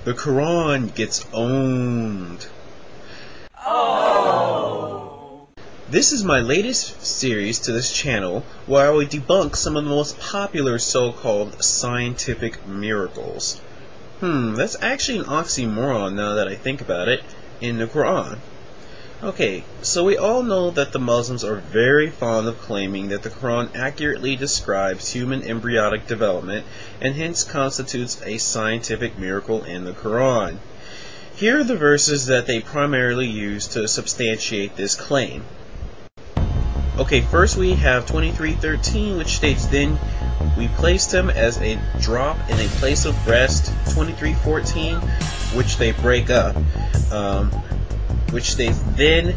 the Quran gets owned. Oh. This is my latest series to this channel where I will debunk some of the most popular so-called scientific miracles. That's actually an oxymoron now that I think about it, in the Quran. Okay, so we all know that the Muslims are very fond of claiming that the Quran accurately describes human embryonic development and hence constitutes a scientific miracle in the Quran. Here are the verses that they primarily use to substantiate this claim. Okay, first we have 23:13, which states, "Then we placed him as a drop in a place of rest." 23:14, which they break up, which states, "Then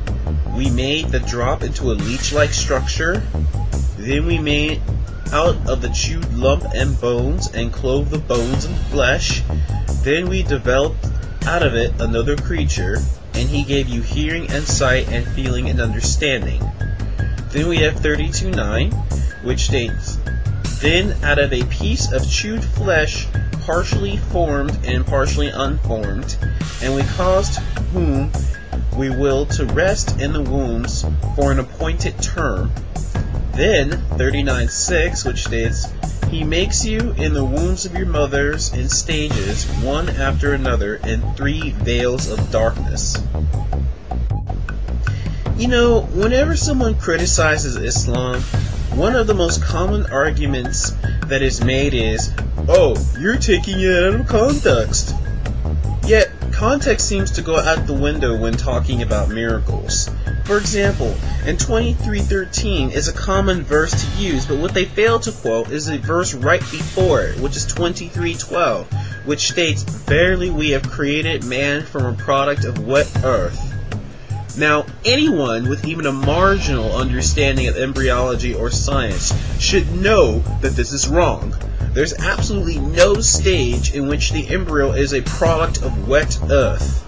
we made the drop into a leech-like structure. Then we made out of the chewed lump and bones, and clove the bones and flesh. Then we developed out of it another creature, and he gave you hearing and sight and feeling and understanding." Then we have 32:9, which states, "Then out of a piece of chewed flesh, partially formed and partially unformed, and we caused whom we will to rest in the wombs for an appointed term." Then 39:6, which states, "He makes you in the wombs of your mothers in stages, one after another, in 3 veils of darkness." You know, whenever someone criticizes Islam, one of the most common arguments that is made is, "Oh, you're taking it out of context." Yet, context seems to go out the window when talking about miracles. For example, in 23:13 is a common verse to use, but what they fail to quote is the verse right before it, which is 23:12, which states, "Verily we have created man from a product of wet earth." Now, anyone with even a marginal understanding of embryology or science should know that this is wrong. There's absolutely no stage in which the embryo is a product of wet earth.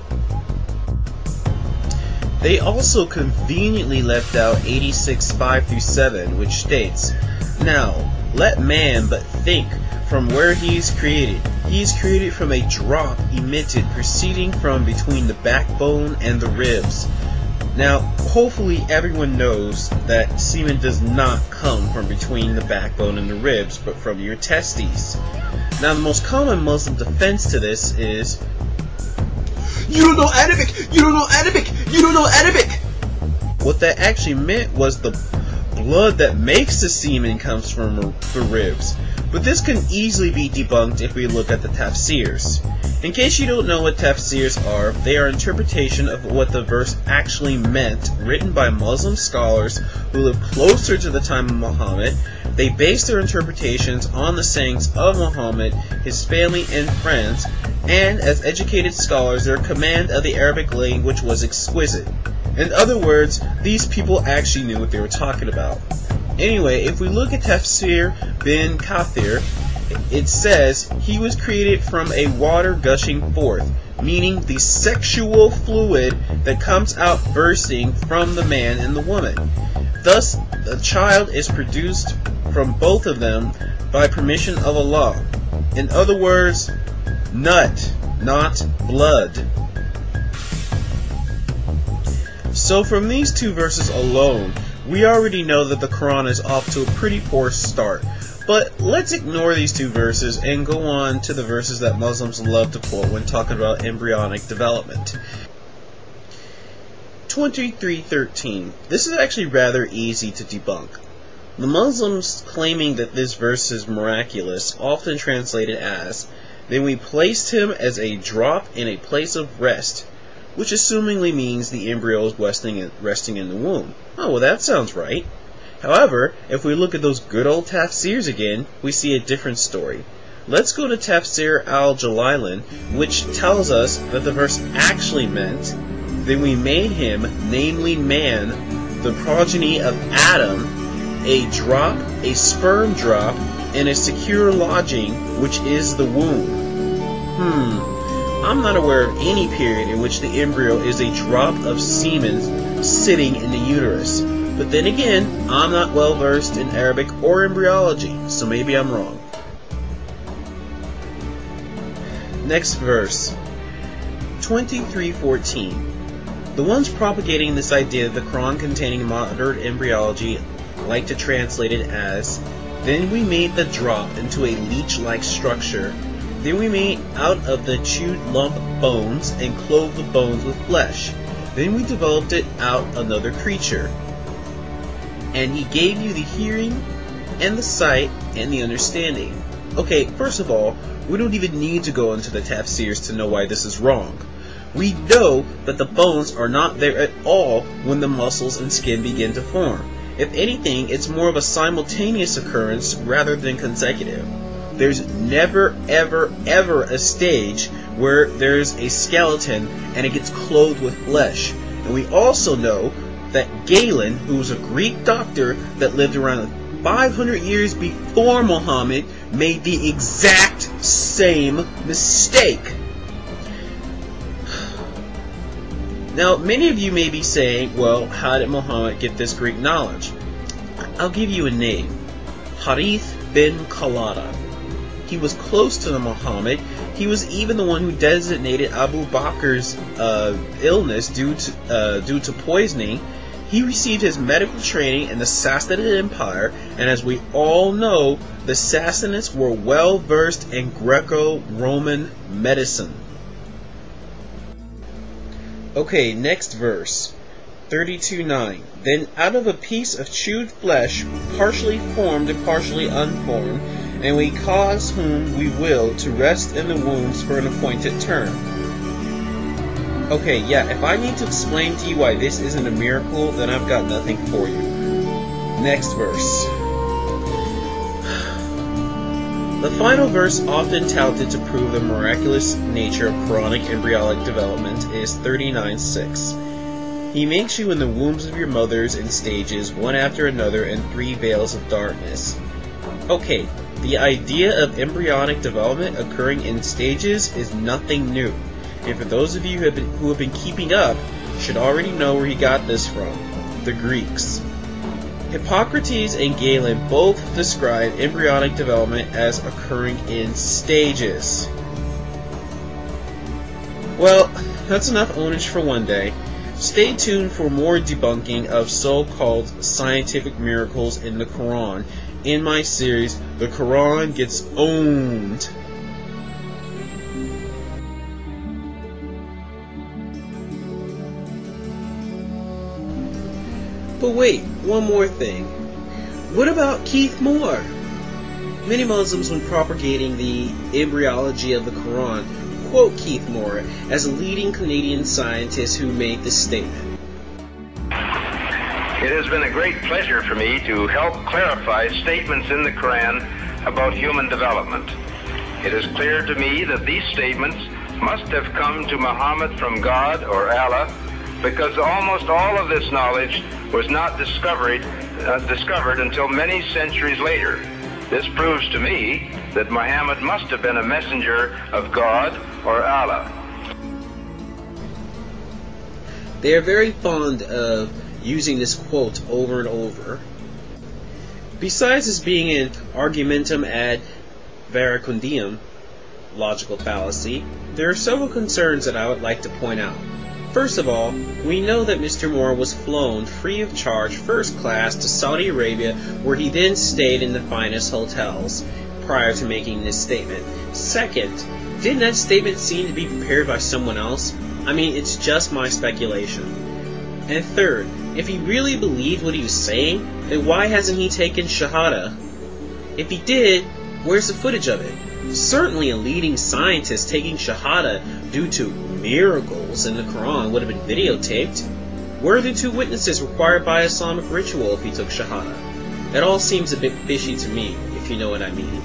They also conveniently left out 86:5-7, which states, "Now, let man but think from where he is created. He is created from a drop emitted proceeding from between the backbone and the ribs." Now, hopefully everyone knows that semen does not come from between the backbone and the ribs, but from your testes. Now, the most common Muslim defense to this is, "You don't know Arabic! You don't know Arabic! You don't know Arabic!" What that actually meant was the blood that makes the semen comes from the ribs. But this can easily be debunked if we look at the tafsirs. In case you don't know what tafsirs are, they are interpretation of what the verse actually meant, written by Muslim scholars who lived closer to the time of Muhammad. They base their interpretations on the sayings of Muhammad, his family, and friends, and as educated scholars, their command of the Arabic language was exquisite. In other words, these people actually knew what they were talking about. Anyway, if we look at Tafsir bin Kathir, it says, "He was created from a water gushing forth," meaning the sexual fluid that comes out bursting from the man and the woman. Thus, the child is produced from both of them by permission of Allah. In other words, nut, not blood. So from these two verses alone, we already know that the Quran is off to a pretty poor start. But let's ignore these two verses and go on to the verses that Muslims love to quote when talking about embryonic development. 23:13. This is actually rather easy to debunk. The Muslims claiming that this verse is miraculous often translate it as, "Then we placed him as a drop in a place of rest," which assumingly means the embryo is resting in the womb. Oh, well, that sounds right. However, if we look at those good old tafsirs again, we see a different story. Let's go to Tafsir al-Jalailin, which tells us that the verse actually meant, "Then we made him, namely man, the progeny of Adam, a drop, a sperm drop, and a secure lodging, which is the womb." I'm not aware of any period in which the embryo is a drop of semen sitting in the uterus. But then again, I'm not well versed in Arabic or embryology, so maybe I'm wrong. Next verse. 23:14. The ones propagating this idea of the Quran containing modern embryology like to translate it as, "Then we made the drop into a leech-like structure. Then we made out of the chewed lump bones and clothed the bones with flesh. Then we developed it out another creature. And he gave you the hearing and the sight and the understanding." Okay, first of all, we don't even need to go into the tafsirs to know why this is wrong. We know that the bones are not there at all when the muscles and skin begin to form. If anything, it's more of a simultaneous occurrence rather than consecutive. There's never, ever, ever a stage where there's a skeleton and it gets clothed with flesh. And we also know that Galen, who was a Greek doctor that lived around 500 years before Muhammad, made the exact same mistake. Now, many of you may be saying, well, how did Muhammad get this Greek knowledge? I'll give you a name. Harith bin Kalada. He was close to the Muhammad. He was even the one who designated Abu Bakr's illness due to poisoning. He received his medical training in the Sassanid Empire, and as we all know, the Sassanids were well versed in Greco-Roman medicine. Okay, next verse. 32:9. Then out of a piece of chewed flesh, partially formed and partially unformed, and we cause whom we will to rest in the wombs for an appointed term. Okay, yeah, if I need to explain to you why this isn't a miracle, then I've got nothing for you. Next verse. The final verse often touted to prove the miraculous nature of Quranic embryonic development is 39:6. He makes you in the wombs of your mothers in stages, one after another, in 3 veils of darkness. Okay, the idea of embryonic development occurring in stages is nothing new. And for those of you who have been keeping up, should already know where he got this from. The Greeks. Hippocrates and Galen both describe embryonic development as occurring in stages. Well, that's enough ownage for one day. Stay tuned for more debunking of so-called scientific miracles in the Quran in my series, The Quran Gets Owned. But wait, one more thing. What about Keith Moore? Many Muslims, when propagating the embryology of the Quran, quote Keith Moore as a leading Canadian scientist who made this statement. It has been a great pleasure for me to help clarify statements in the Quran about human development. It is clear to me that these statements must have come to Muhammad from God or Allah, because almost all of this knowledge was not discovered until many centuries later. This proves to me that Muhammad must have been a messenger of God or Allah. They are very fond of using this quote over and over. Besides this being an argumentum ad verecundium, logical fallacy, there are several concerns that I would like to point out. First of all, we know that Mr. Moore was flown free of charge first class to Saudi Arabia, where he then stayed in the finest hotels prior to making this statement. Second, didn't that statement seem to be prepared by someone else? I mean, it's just my speculation. And third, if he really believed what he was saying, then why hasn't he taken Shahada? If he did, where's the footage of it? Certainly a leading scientist taking Shahada due to miracles in the Quran would have been videotaped. Where are the 2 witnesses required by Islamic ritual if he took Shahada? It all seems a bit fishy to me, if you know what I mean.